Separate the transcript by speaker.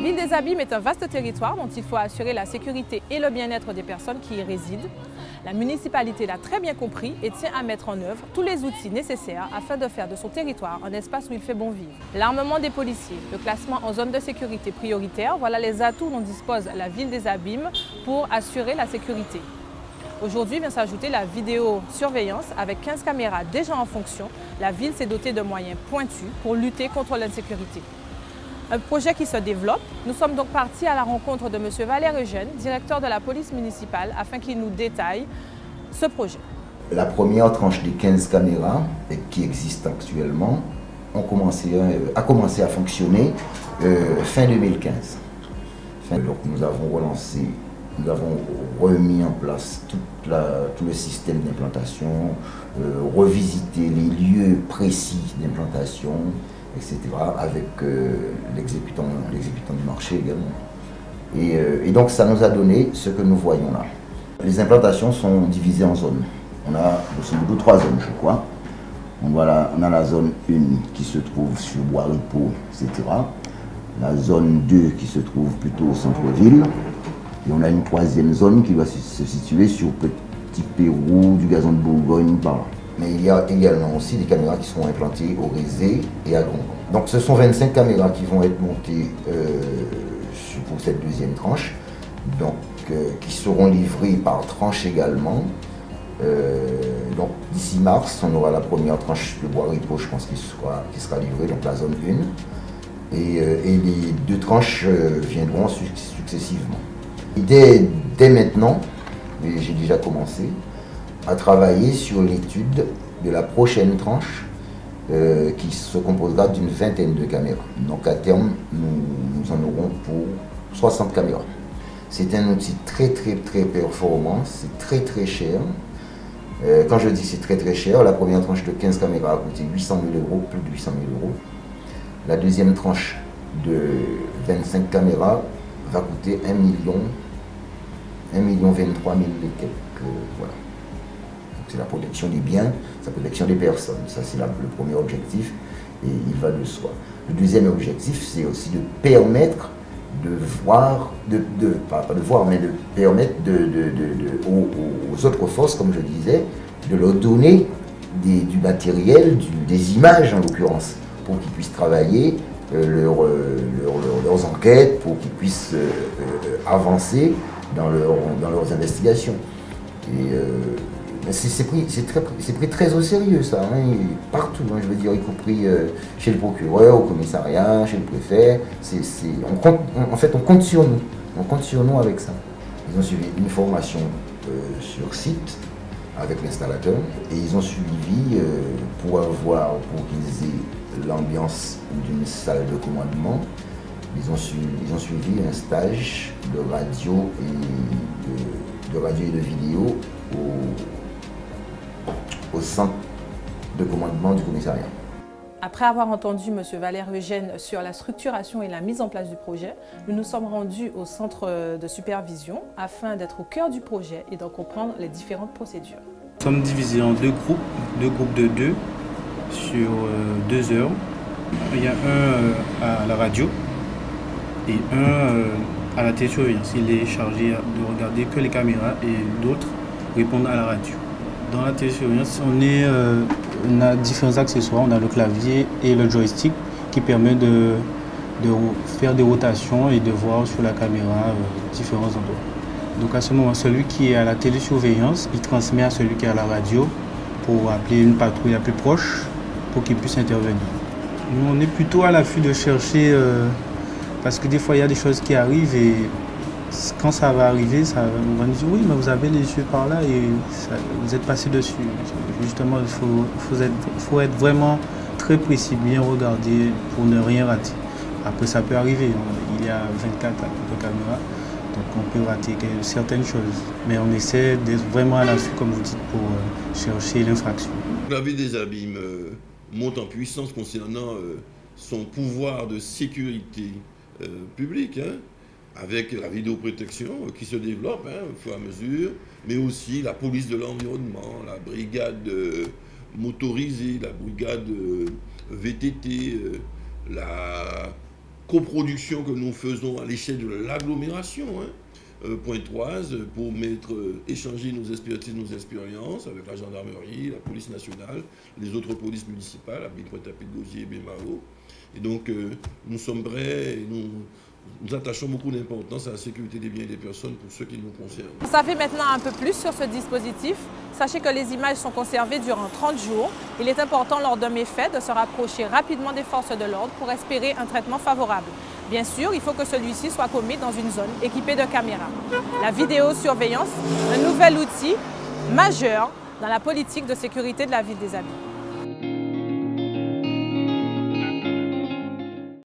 Speaker 1: ville des Abîmes est un vaste territoire dont il faut assurer la sécurité et le bien-être des personnes qui y résident. La municipalité l'a très bien compris et tient à mettre en œuvre tous les outils nécessaires afin de faire de son territoire un espace où il fait bon vivre. L'armement des policiers, le classement en zone de sécurité prioritaire, voilà les atouts dont dispose la ville des Abîmes pour assurer la sécurité. Aujourd'hui vient s'ajouter la vidéosurveillance avec 15 caméras déjà en fonction. La ville s'est dotée de moyens pointus pour lutter contre l'insécurité. Un projet qui se développe. Nous sommes donc partis à la rencontre de M. Valère Eugène, directeur de la police municipale, afin qu'il nous détaille ce projet.
Speaker 2: La première tranche des 15 caméras qui existent actuellement a commencé à fonctionner fin 2015. Donc nous avons relancé, nous avons remis en place tout le système d'implantation, revisité les lieux précis d'implantation, etc., avec l'exécutant du marché également. Et donc ça nous a donné ce que nous voyons là. Les implantations sont divisées en zones. On a grosso modo 3 zones, je crois. On a la zone 1 qui se trouve sur Bois-Ripaud, etc. La zone 2 qui se trouve plutôt au centre-ville. Et on a une 3e zone qui doit se situer sur Petit Pérou, du Gazon de Bourgogne, par là. Mais il y a également aussi des caméras qui sont implantées au Rézé et à Gondon. Donc ce sont 25 caméras qui vont être montées pour cette 2e tranche, donc qui seront livrées par tranche également. Donc d'ici mars, on aura la première tranche de Bois-Ripaud, je pense, qui sera livrée, donc la zone 1. Et les 2 tranches viendront successivement. Et dès maintenant, j'ai déjà commencé à travailler sur l'étude de la prochaine tranche qui se composera d'une 20aine de caméras. Donc à terme, nous en aurons pour 60 caméras. C'est un outil très performant, c'est très cher. Quand je dis c'est très cher, la première tranche de 15 caméras a coûté 800 000 €, plus de 800 000 €. La 2e tranche de 25 caméras va coûter 1 23 000 et quelques, voilà. C'est la protection des biens, c'est la protection des personnes. Ça, c'est le premier objectif et il va de soi. Le 2e objectif, c'est aussi de permettre de voir, pas de voir, mais de permettre aux autres forces, comme je disais, de leur donner du matériel, des images en l'occurrence, pour qu'ils puissent travailler leurs enquêtes, pour qu'ils puissent avancer dans leurs investigations. Et c'est pris très au sérieux, ça, hein, partout, hein, je veux dire, y compris chez le procureur, au commissariat, chez le préfet. On compte sur nous. On compte sur nous avec ça. Ils ont suivi une formation sur site avec l'installateur et ils ont suivi pour qu'ils aient l'ambiance d'une salle de commandement. Ils ont suivi un stage de radio et de vidéo au centre de commandement du commissariat.
Speaker 1: Après avoir entendu M. Valère Eugène sur la structuration et la mise en place du projet, nous nous sommes rendus au centre de supervision afin d'être au cœur du projet et d'en comprendre les différentes procédures.
Speaker 3: Nous sommes divisés en 2 groupes de 2 sur 2 heures. Il y a un à la radio et un à la télésurveillance. Il est chargé de regarder que les caméras et d'autres répondent à la radio. Dans la télésurveillance, on a différents accessoires. On a le clavier et le joystick qui permet de faire des rotations et de voir sur la caméra différents endroits. Donc à ce moment, celui qui est à la télésurveillance, il transmet à celui qui est à la radio pour appeler une patrouille la plus proche pour qu'il puisse intervenir. Nous, on est plutôt à l'affût de chercher, parce que des fois il y a des choses qui arrivent et quand ça va arriver, on va nous dire oui, mais vous avez les yeux par là et vous êtes passé dessus. Justement, il faut être vraiment très précis, bien regarder pour ne rien rater. Après, ça peut arriver. Il y a 24 caméras, donc on peut rater certaines choses. Mais on essaie d'être vraiment à l'affût, comme vous dites, pour chercher l'infraction.
Speaker 4: La ville des Abîmes monte en puissance concernant son pouvoir de sécurité publique, hein, avec la vidéoprotection qui se développe au fur et à mesure, mais aussi la police de l'environnement, la brigade motorisée, la brigade VTT, coproduction que nous faisons à l'échelle de l'agglomération, pointoise, pour échanger nos expertises, nos expériences avec la gendarmerie, la police nationale, les autres polices municipales, à Pointe-à-Pitre, Gosier et Bémaro. Et donc, nous sommes prêts et nous attachons beaucoup d'importance à la sécurité des biens et des personnes pour ceux qui nous concernent.
Speaker 1: Vous savez maintenant un peu plus sur ce dispositif. Sachez que les images sont conservées durant 30 jours. Il est important lors d'un méfait de se rapprocher rapidement des forces de l'ordre pour espérer un traitement favorable. Bien sûr, il faut que celui-ci soit commis dans une zone équipée de caméras. La vidéosurveillance, un nouvel outil majeur dans la politique de sécurité de la ville des Habits.